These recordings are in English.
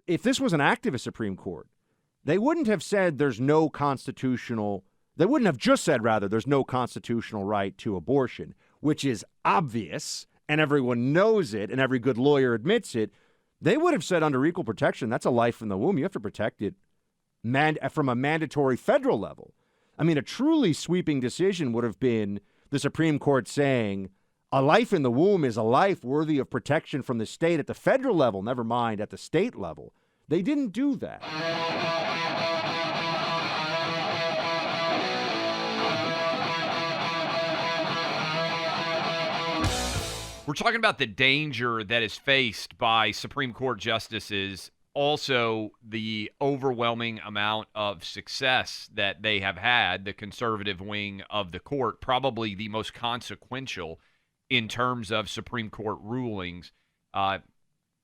if this was an activist Supreme Court, they wouldn't have said there's no constitutional, they wouldn't have just said, rather, there's no constitutional right to abortion, which is obvious, and everyone knows it, and every good lawyer admits it. They would have said under equal protection, that's a life in the womb. You have to protect it from a mandatory federal level. I mean, a truly sweeping decision would have been the Supreme Court saying a life in the womb is a life worthy of protection from the state at the federal level, never mind at the state level. They didn't do that. We're talking about the danger that is faced by Supreme Court justices, also the overwhelming amount of success that they have had, the conservative wing of the court, probably the most consequential in terms of Supreme Court rulings,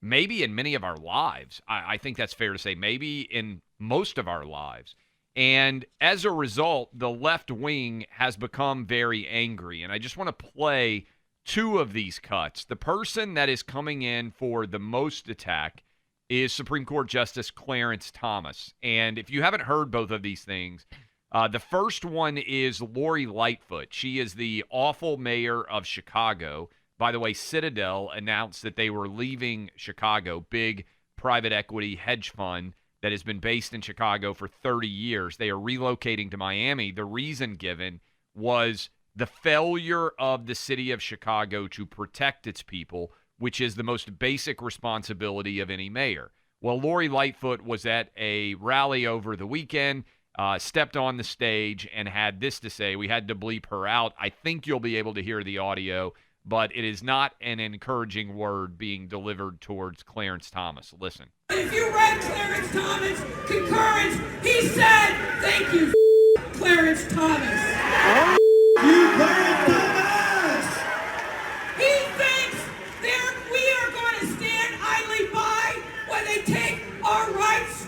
maybe in many of our lives. I think that's fair to say, maybe in most of our lives. And as a result, the left wing has become very angry. And I just want to play two of these cuts. The person that is coming in for the most attack is Supreme Court Justice Clarence Thomas. And if you haven't heard both of these things, the first one is Lori Lightfoot. She is the awful mayor of Chicago. By the way, Citadel announced that they were leaving Chicago, big private equity hedge fund that has been based in Chicago for 30 years. They are relocating to Miami. The reason given was the failure of the city of Chicago to protect its people, which is the most basic responsibility of any mayor. Well, Lori Lightfoot was at a rally over the weekend, stepped on the stage, and had this to say. We had to bleep her out. I think you'll be able to hear the audio, but it is not an encouraging word being delivered towards Clarence Thomas. Listen. If you read Clarence Thomas' concurrence, he said, thank you, Clarence Thomas. You Clarence Thomas! He thinks we are going to stand idly by when they take our rights.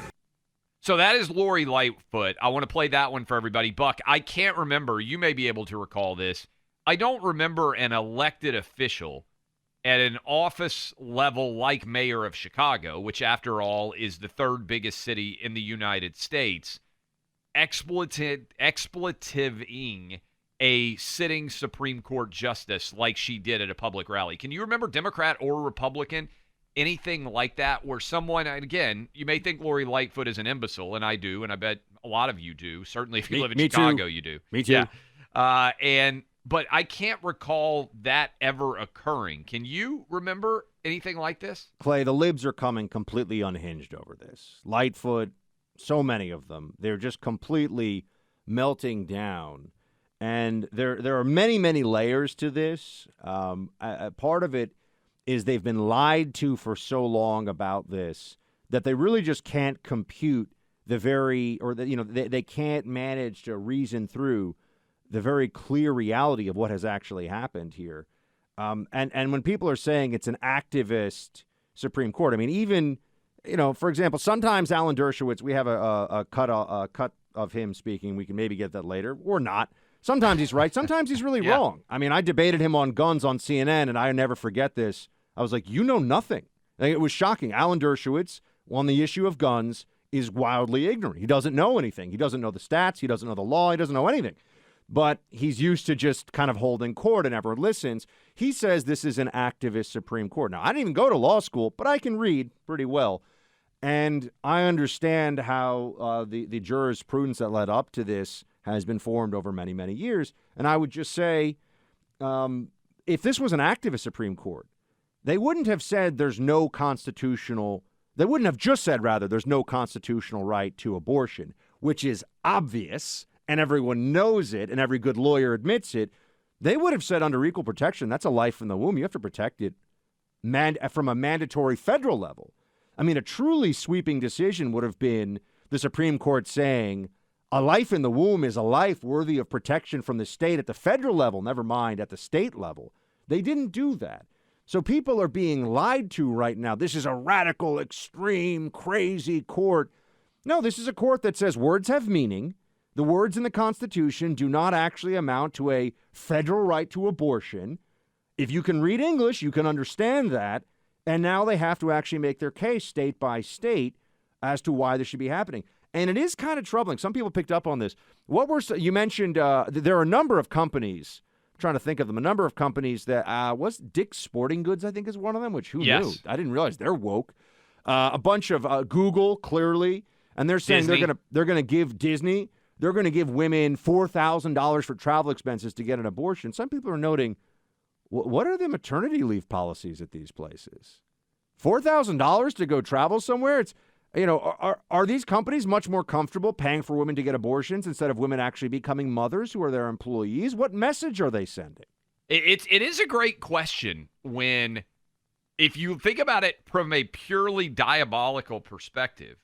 So that is Lori Lightfoot. I want to play that one for everybody. Buck, I can't remember. You may be able to recall this. I don't remember an elected official at an office level like mayor of Chicago, which after all is the third biggest city in the United States, expletiving a sitting Supreme Court justice like she did at a public rally. Can you remember, Democrat or Republican, anything like that where someone, and again, you may think Lori Lightfoot is an imbecile, and I do, and I bet a lot of you do. Certainly if you live in Chicago, too. You do. Me too. Yeah. But I can't recall that ever occurring. Can you remember anything like this? Clay, the libs are coming completely unhinged over this. Lightfoot, so many of them, they're just completely melting down. And there are many, many layers to this. Part of it is they've been lied to for so long about this that they really just can't compute they can't manage to reason through the very clear reality of what has actually happened here. And when people are saying it's an activist Supreme Court, I mean, even, for example, sometimes Alan Dershowitz, we have a cut of him speaking. We can maybe get that later or not. Sometimes he's right. Sometimes he's really wrong. I mean, I debated him on guns on CNN, and I never forget this. I was like, you know nothing. It was shocking. Alan Dershowitz, on the issue of guns, is wildly ignorant. He doesn't know anything. He doesn't know the stats. He doesn't know the law. He doesn't know anything. But he's used to just kind of holding court and everyone listens. He says this is an activist Supreme Court. Now, I didn't even go to law school, but I can read pretty well. And I understand how the jurisprudence that led up to this has been formed over many, many years. And I would just say, if this was an activist Supreme Court, they wouldn't have said there's no constitutional, they wouldn't have just said, rather, there's no constitutional right to abortion, which is obvious, and everyone knows it, and every good lawyer admits it. They would have said under equal protection, that's a life in the womb. You have to protect it from a mandatory federal level. I mean, a truly sweeping decision would have been the Supreme Court saying a life in the womb is a life worthy of protection from the state at the federal level, never mind at the state level. They didn't do that. So people are being lied to right now. This is a radical, extreme, crazy court. No, this is a court that says words have meaning. The words in the Constitution do not actually amount to a federal right to abortion. If you can read English, you can understand that. And now they have to actually make their case state by state as to why this should be happening. And it is kind of troubling. Some people picked up on this. You mentioned there are a number of companies, I'm trying to think of them, a number of companies that, was Dick's Sporting Goods, I think is one of them, which who knew? I didn't realize they're woke. A bunch of Google, clearly, and they're saying Disney. they're gonna give Disney, they're going to give women $4,000 for travel expenses to get an abortion. Some people are noting, what are the maternity leave policies at these places? $4,000 to go travel somewhere? It's, are these companies much more comfortable paying for women to get abortions instead of women actually becoming mothers who are their employees? What message are they sending? It is a great question if you think about it from a purely diabolical perspective.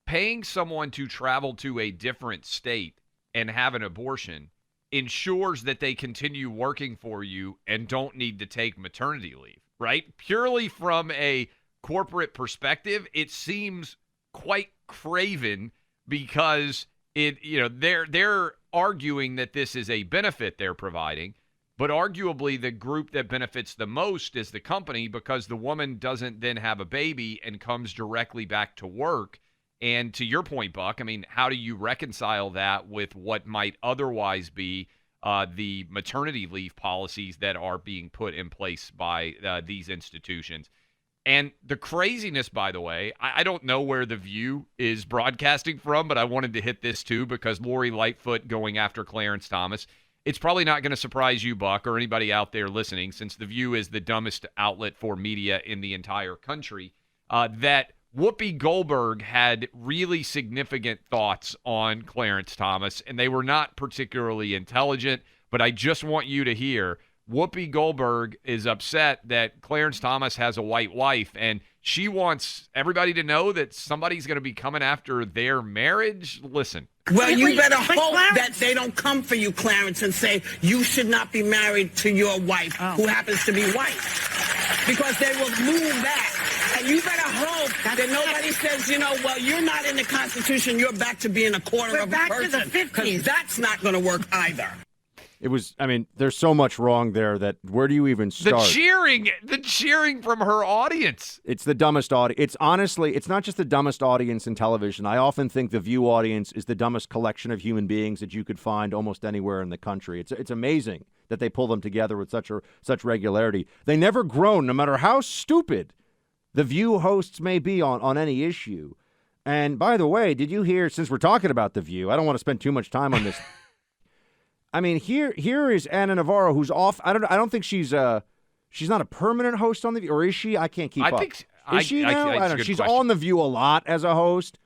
Paying someone to travel to a different state and have an abortion ensures that they continue working for you and don't need to take maternity leave, right? Purely from a corporate perspective, it seems quite craven because they're arguing that this is a benefit they're providing, but arguably the group that benefits the most is the company because the woman doesn't then have a baby and comes directly back to work. And to your point, Buck, I mean, how do you reconcile that with what might otherwise be the maternity leave policies that are being put in place by these institutions? And the craziness, by the way, I don't know where The View is broadcasting from, but I wanted to hit this too because Lori Lightfoot going after Clarence Thomas. It's probably not going to surprise you, Buck, or anybody out there listening, since The View is the dumbest outlet for media in the entire country, that Whoopi Goldberg had really significant thoughts on Clarence Thomas, and they were not particularly intelligent, but I just want you to hear Whoopi Goldberg is upset that Clarence Thomas has a white wife, and she wants everybody to know that somebody's going to be coming after their marriage. Listen. Well, you better hope that they don't come for you, Clarence, and say you should not be married to your wife who happens to be white, because they will move that. And you better hope that nobody says, well, you're not in the Constitution, you're back to being a quarter of a person. Because that's not going to work either. It was, there's so much wrong there that where do you even start? The cheering from her audience. It's the dumbest audience. It's not just the dumbest audience in television. I often think the View audience is the dumbest collection of human beings that you could find almost anywhere in the country. It's amazing that they pull them together with such regularity. They never groan, no matter how stupid the View hosts may be on any issue. And by the way, did you hear, since we're talking about the View, I don't want to spend too much time on this. Here is Anna Navarro, who's off. I don't think she's not a permanent host on the View, or is she? I can't keep up. Is she now? I don't know. She's question. on the View a lot as a host.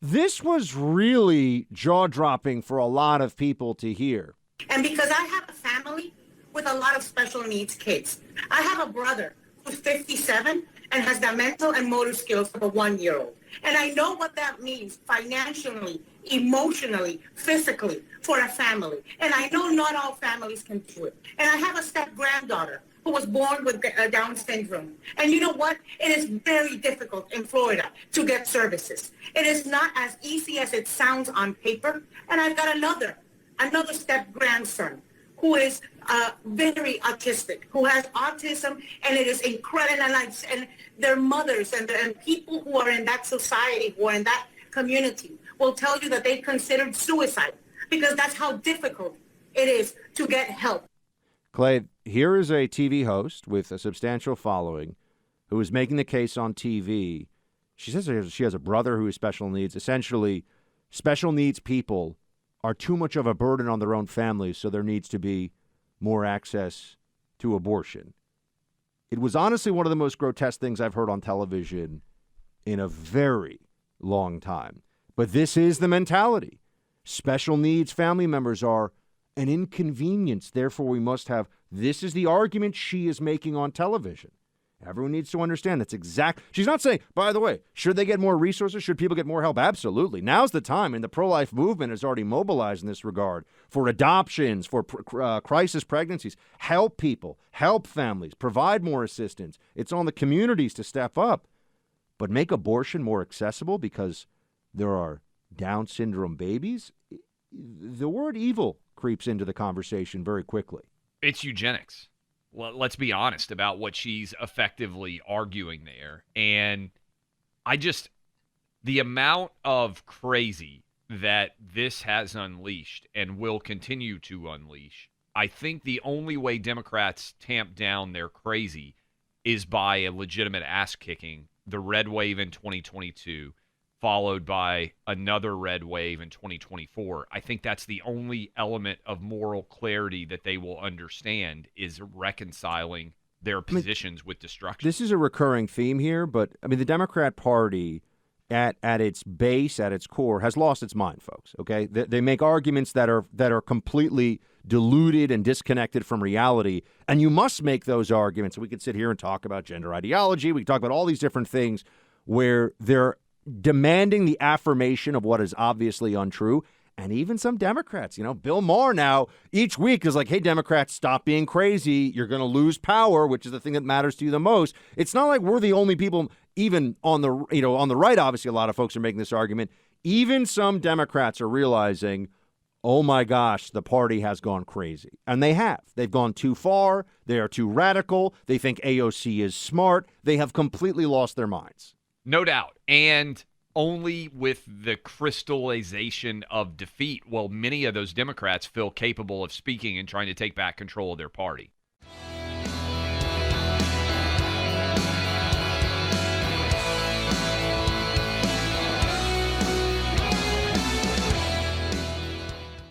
This was really jaw-dropping for a lot of people to hear. And because I have a family with a lot of special needs kids. I have a brother who's 57 and has the mental and motor skills of a 1-year-old. And I know what that means financially, emotionally, physically for a family. And I know not all families can do it. And I have a step-granddaughter who was born with Down syndrome. And you know what? It is very difficult in Florida to get services. It is not as easy as it sounds on paper. And I've got another step-grandson who is very autistic, who has autism, and it is incredible. And their mothers and people who are in that society, who are in that community, will tell you that they considered suicide because that's how difficult it is to get help. Clay, here is a TV host with a substantial following who is making the case on TV. She says she has a brother who has special needs. Essentially, special needs people are too much of a burden on their own families, so there needs to be more access to abortion. It was honestly one of the most grotesque things I've heard on television in a very long time. But this is the mentality. Special needs family members are an inconvenience, therefore we must have. This is the argument she is making on television. Everyone needs to understand that's exact. She's not saying, by the way, should they get more resources? Should people get more help? Absolutely. Now's the time, and the pro-life movement is already mobilized in this regard for adoptions, for crisis pregnancies. Help people, help families, provide more assistance. It's on the communities to step up. But make abortion more accessible because there are Down syndrome babies? The word evil creeps into the conversation very quickly. It's eugenics. Well, let's be honest about what she's effectively arguing there. And The amount of crazy that this has unleashed and will continue to unleash, I think the only way Democrats tamp down their crazy is by a legitimate ass-kicking, the red wave in 2022, followed by another red wave in 2024. I think that's the only element of moral clarity that they will understand, is reconciling their positions with destruction. This is a recurring theme here, but I mean, the Democrat Party at its base, at its core, has lost its mind, folks. Okay, they make arguments that are completely deluded and disconnected from reality, and you must make those arguments. We could sit here and talk about gender ideology. We could talk about all these different things where they're demanding the affirmation of what is obviously untrue. And even some Democrats, Bill Maher now each week is like, hey, Democrats, stop being crazy. You're going to lose power, which is the thing that matters to you the most. It's not like we're the only people, even on the right. Obviously, a lot of folks are making this argument. Even some Democrats are realizing, oh, my gosh, the party has gone crazy. And they have. They've gone too far. They are too radical. They think AOC is smart. They have completely lost their minds. No doubt. And only with the crystallization of defeat will many of those Democrats feel capable of speaking and trying to take back control of their party.